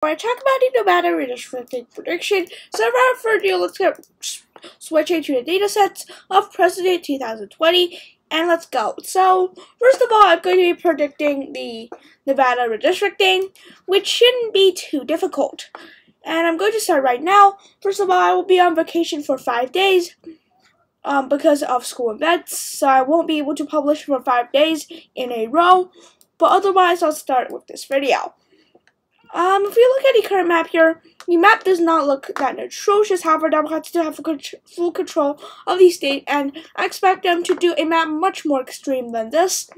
I talk about the Nevada Redistricting prediction. So without further ado, let's get switching to the data sets of President 2020, and let's go. So first of all, I'm going to be predicting the Nevada Redistricting, which shouldn't be too difficult. And I'm going to start right now. First of all, I will be on vacation for 5 days because of school events, so I won't be able to publish for 5 days in a row. But otherwise, I'll start with this video. If we look at the current map here, the map does not look that atrocious. However, Democrats still have full control of the state, and I expect them to do a map much more extreme than this.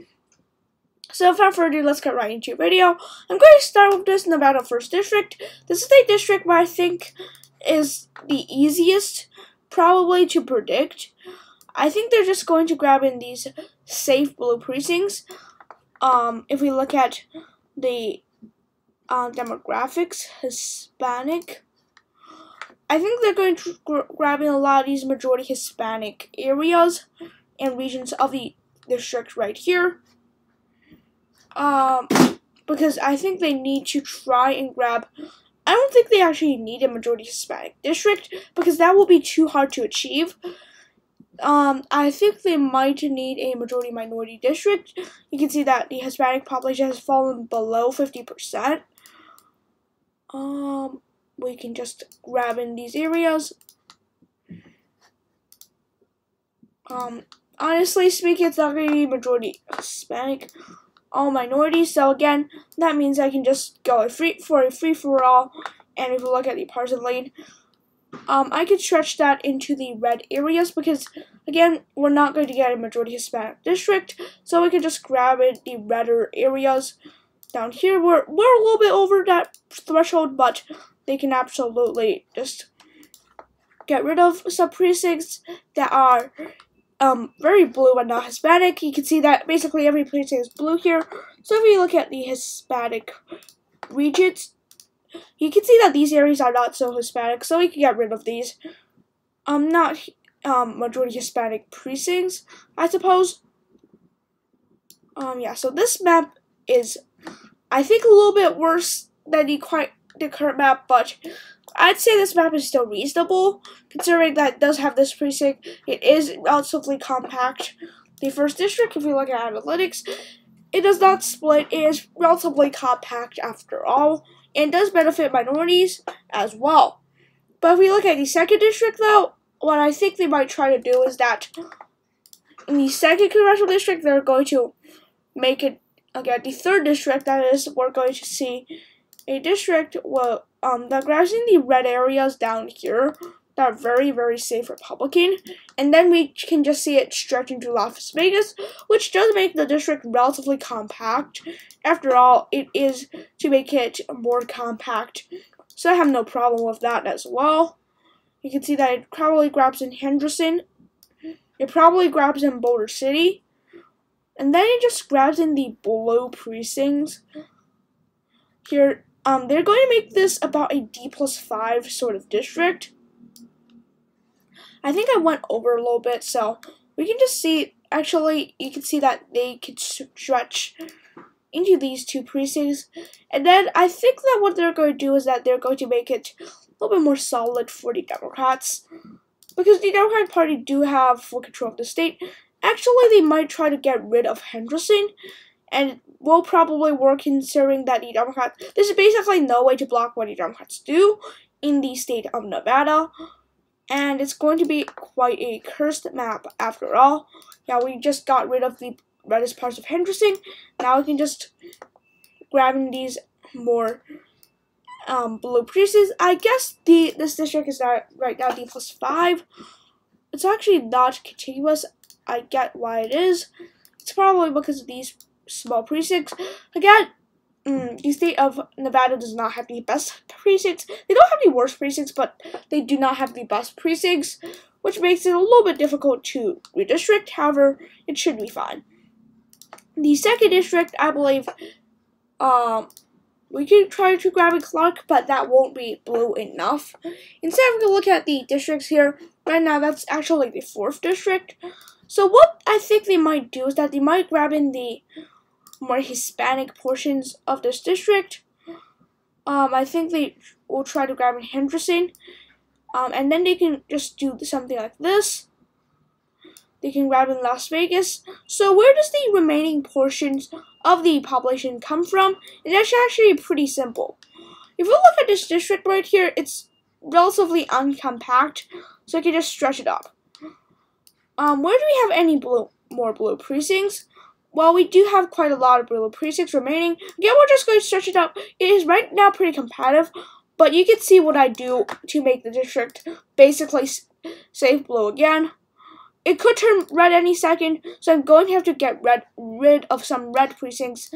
So without further ado, let's get right into the video. I'm going to start with this Nevada 1st District. This is a district where I think is the easiest probably to predict. I think they're just going to grab in these safe blue precincts. If we look at the demographics, Hispanic, I think they're going to grab in a lot of these majority Hispanic areas and regions of the district right here. Because I think they need to try and grab, I don't think they actually need a majority Hispanic district, because that will be too hard to achieve. I think they might need a majority minority district. You can see that the Hispanic population has fallen below 50%. We can just grab in these areas. Honestly speaking, it's not going to be majority Hispanic, all minorities. So again, that means I can just go for a free-for-all. And if we look at the partisan lane, I could stretch that into the red areas because, again, we're not going to get a majority Hispanic district. So we can just grab it the redder areas. Down here, we're a little bit over that threshold, but they can absolutely just get rid of some precincts that are very blue and not Hispanic. You can see that basically every precinct is blue here. So if you look at the Hispanic regions, you can see that these areas are not so Hispanic, so we can get rid of these. Not majority Hispanic precincts, I suppose. Yeah, so this map is, I think, a little bit worse than the current map, but I'd say this map is still reasonable, considering that it does have this precinct. It is relatively compact. The 1st District, if you look at analytics, it does not split. It is relatively compact after all, and does benefit minorities as well. But if we look at the 2nd District, though, what I think they might try to do is that in the 2nd Congressional District, they're going to make it, again, the 3rd District, that is, we're going to see a district that grabs in the red areas down here that are very, very safe Republican, and then we can just see it stretching to Las Vegas, which does make the district relatively compact. After all, it is to make it more compact, so I have no problem with that as well. You can see that it probably grabs in Henderson, it probably grabs in Boulder City, and then it just grabs in the blue precincts. Here, they're going to make this about a D+5 sort of district. I think I went over a little bit, so we can just see, actually, you can see that they could stretch into these 2 precincts. And then I think that what they're going to do is that they're going to make it a little bit more solid for the Democrats, because the Democratic Party do have full control of the state. Actually, they might try to get rid of Henderson, and it will probably work, considering that the Democrats, there's basically no way to block what the Democrats do in the state of Nevada, and it's going to be quite a cursed map after all. Yeah, we just got rid of the reddest parts of Henderson. Now we can just grab in these more blue precincts. I guess this district is right now D+5. It's actually not contiguous. I get why it is. It's probably because of these small precincts. Again, the state of Nevada does not have the best precincts. They don't have the worst precincts, but they do not have the best precincts, which makes it a little bit difficult to redistrict. However, it should be fine. The 2nd District, I believe, we can try to grab a Clark, but that won't be blue enough. Instead, we're going to look at the districts here. Right now, that's actually the 4th District. So what I think they might do is that they might grab in the more Hispanic portions of this district. I think they will try to grab in Henderson. And then they can just do something like this. They can grab in Las Vegas. So where does the remaining portions of the population come from? And that's actually pretty simple. If you look at this district right here, it's relatively uncompact, so I can just stretch it up. Where do we have any more blue precincts? Well, we do have quite a lot of blue precincts remaining. Again, we're just going to stretch it up. It is right now pretty competitive, but you can see what I do to make the district basically safe blue again. It could turn red any second, so I'm going to have to get rid of some red precincts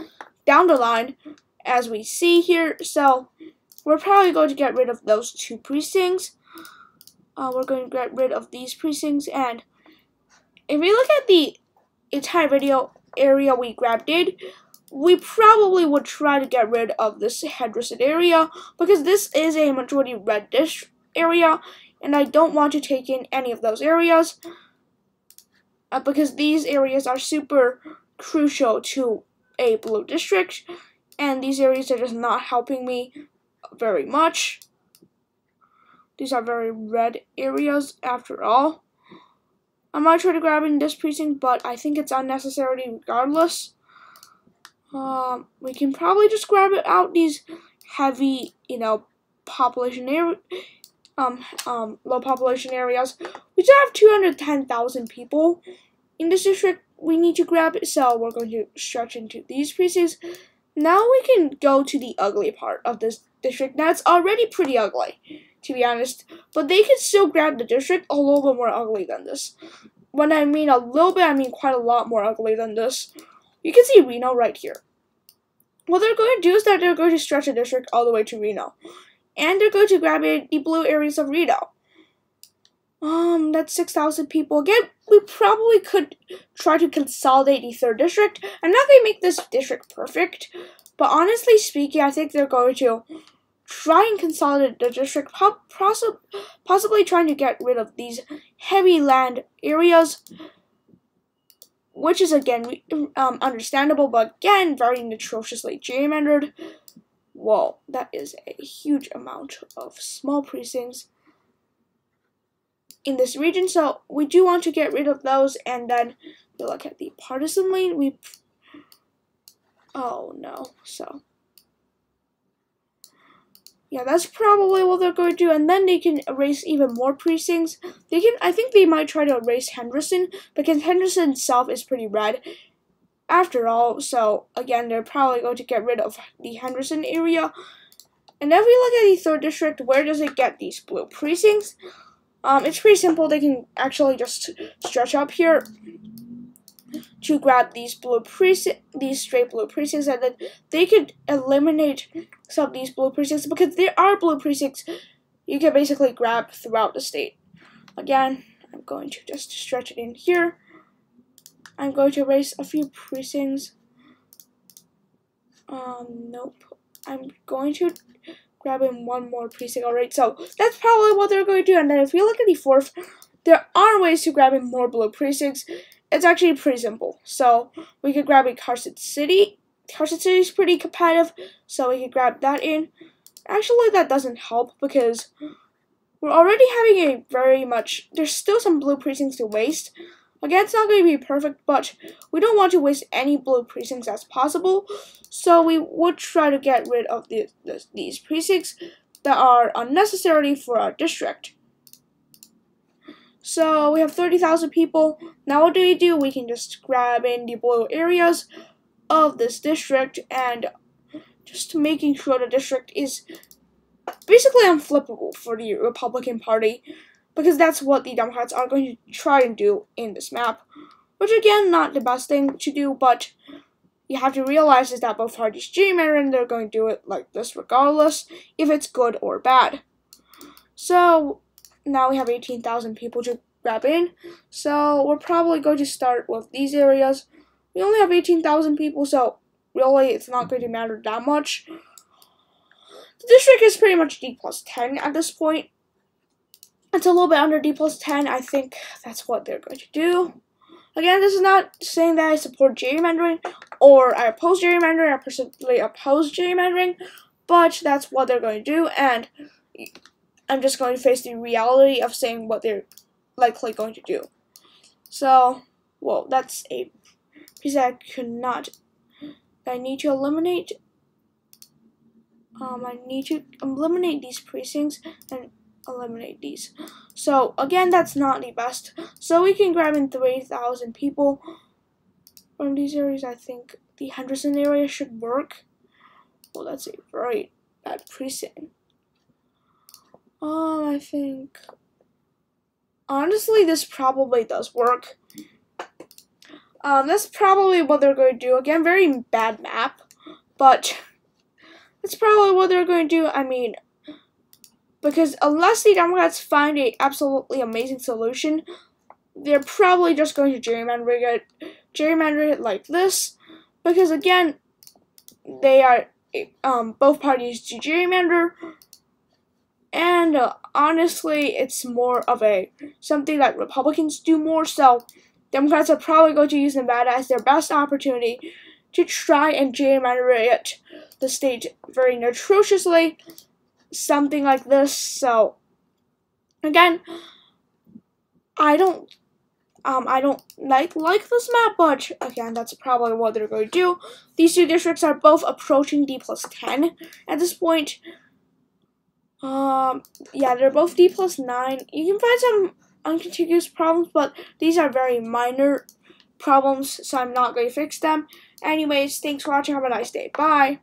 down the line, as we see here. So we're probably going to get rid of those 2 precincts. We're going to get rid of these precincts, and if we look at the entire video area we grabbed in, we probably would try to get rid of this Henderson area, because this is a majority red district area, and I don't want to take in any of those areas. Because these areas are super crucial to a blue district, and these areas are just not helping me very much. These are very red areas after all. I might try to grab in this precinct, but I think it's unnecessary regardless. We can probably just grab it out these heavy, population area, low population areas. We still have 210,000 people in this district we need to grab it, so we're going to stretch into these precincts. Now we can go to the ugly part of this district. Now it's already pretty ugly, to be honest, but they can still grab the district a little bit more ugly than this. When I mean a little bit, I mean quite a lot more ugly than this. You can see Reno right here. What they're going to do is that they're going to stretch the district all the way to Reno, and they're going to grab in the blue areas of Reno. That's 6,000 people. Again, we probably could try to consolidate the 3rd district. I'm not going to make this district perfect, but honestly speaking, I think they're going to try and consolidate the district, possibly trying to get rid of these heavy land areas, which is, again, understandable, but again, very atrociously gerrymandered. Whoa, that is a huge amount of small precincts in this region, so we do want to get rid of those. And then we look at the partisan lane. Oh no, so yeah, that's probably what they're going to do, and then they can erase even more precincts. I think they might try to erase Henderson, because Henderson itself is pretty red after all, so again, they're probably going to get rid of the Henderson area. And if we look at the 3rd district, where does it get these blue precincts? It's pretty simple. They can actually just stretch up here to grab these straight blue precincts, and then they could eliminate some of these blue precincts, because there are blue precincts you can basically grab throughout the state. Again, I'm going to just stretch it in here. I'm going to erase a few precincts. Nope. I'm going to grab in one more precinct. Alright, so that's probably what they're going to do. And then if we look at the 4th, there are ways to grab in more blue precincts. It's actually pretty simple. So we could grab in Carson City. Carson City is pretty competitive, so we could grab that in. Actually, that doesn't help, because we're already having there's still some blue precincts to waste. Again, it's not going to be perfect, but we don't want to waste any blue precincts as possible, so we would try to get rid of these precincts that are unnecessary for our district. So we have 30,000 people. Now what do? We can just grab in the blue areas of this district, and just making sure the district is basically unflippable for the Republican Party, because that's what the Democrats are going to try and do in this map, which again, not the best thing to do, but you have to realize is that both parties gerrymander, and they're going to do it like this regardless if it's good or bad. So now we have 18,000 people to grab in, so we're probably going to start with these areas. We only have 18,000 people, so really it's not going to matter that much. The district is pretty much D plus 10 at this point. It's a little bit under D plus 10. I think that's what they're going to do. Again, this is not saying that I support gerrymandering or I oppose gerrymandering. I personally oppose gerrymandering. but that's what they're going to do, and I'm just going to face the reality of saying what they're likely going to do. So, well, that's a piece that I could not. I need to eliminate. I need to eliminate these precincts and eliminate these. So again, that's not the best. So we can grab in 3,000 people from these areas. I think the Henderson area should work. Well, that's a very bad precinct. I think honestly, this probably does work. That's probably what they're going to do. Again, very bad map, but that's probably what they're going to do. I mean, because unless the Democrats find a absolutely amazing solution, they're probably just going to gerrymander it like this. Because again, they are both parties to gerrymander, and honestly, it's more of something that Republicans do more. So Democrats are probably going to use Nevada as their best opportunity to try and gerrymander it, the state very atrociously, something like this. So again, I don't like this map, but again, that's probably what they're going to do. These two districts are both approaching D+10 at this point. Yeah, they're both D+9. You can find some uncontiguous problems, but these are very minor problems, so I'm not going to fix them. Anyways, thanks for watching. Have a nice day. Bye.